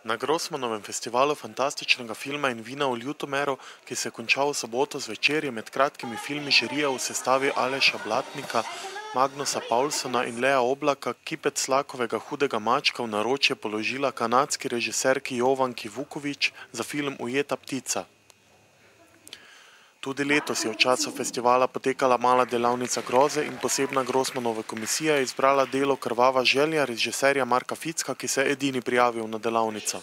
Na Grossmanovem festivalu fantastičnega filma in vina v Ljutomeru, ki se je končal v soboto zvečer, je med kratkimi filmi žirija v sestavi Aleša Blatnika, Magnusa Paulsona in Lea Oblaka kipec Slakovega Hudega mačka v naročje položila kanadski režiserki Jovanki Vuković za film Ujeta ptica. Tudi letos je v času festivala potekala mala delavnica groze in posebna Grossmanova komisija je izbrala delo Krvava želja režiserja Marka Ficka, ki se je edini prijavil na delavnico.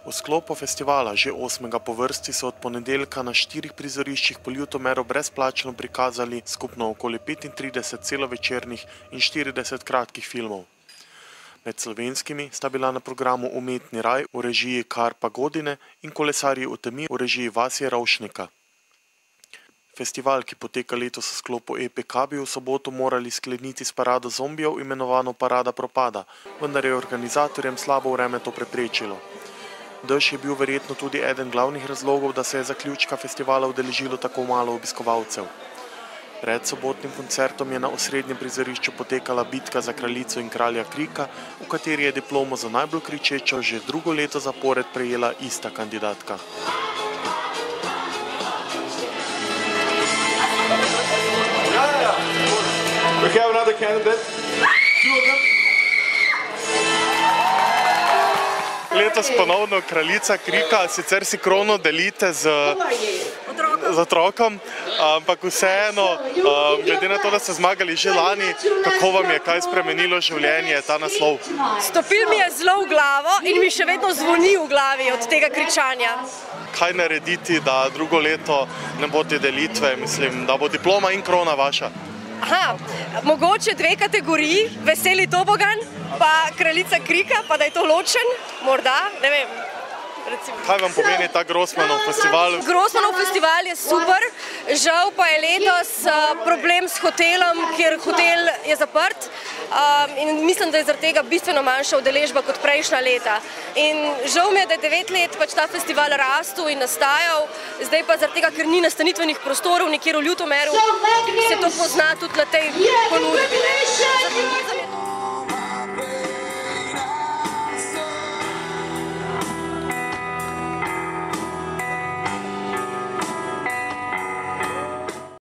V sklopu festivala, že 8. po vrsti, so od ponedeljka na 4 prizoriščih po Ljutomeru brezplačno prikazali skupno okoli 35 celovečernih in 40 kratkih filmov. Med slovenskimi sta bila na programu Umetni raj v režiji Karpa Godine in Kolesarji v temi v režiji Vasje Ravšnika. Festival, ki poteka letos v sklopu EPK, bi v soboto morali skleniti s parado zombijev, imenovano Parada propada, vendar je organizatorjem slabo vreme to preprečilo. Dež je bil verjetno tudi eden glavnih razlogov, da se je zaključka festivala udeležilo tako malo obiskovalcev. Pred sobotnim koncertom je na osrednjem prizorišču potekala bitka za kraljico in kralja Krika, v kateri je diplomo za najbolj kričečo že drugo leto zapored prejela ista kandidatka. Letos ponovno kraljica Krika, sicer si krono delite z otrokom, ampak vseeno, glede na to, da ste zmagali že lani, kako vam je kaj spremenilo življenje, ta naslov? Stopil mi je zelo v glavo in mi še vedno zvoni v glavi od tega kričanja. Kaj narediti, da drugo leto ne bo te delitve, mislim, da bo diploma in krona vaša? Aha, mogoče 2 kategoriji, Veseli tobogan, pa kraljica Krika, pa da je to ločen, morda, ne vem. Kaj vam pomeni ta Grossmanov festival? Grossmanov festival je super, žal pa je letos problem s hotelom, kjer hotel je zaprt in mislim, da je zaradi tega bistveno manjša udeležba kot prejšnja leta. In žal mi je, da je 9 let pač ta festival rastel in nastajal, zdaj pa zaradi tega, ker ni nastanitvenih prostorov nikjer v Ljutomeru, se to pozna tudi na tej ponudbi.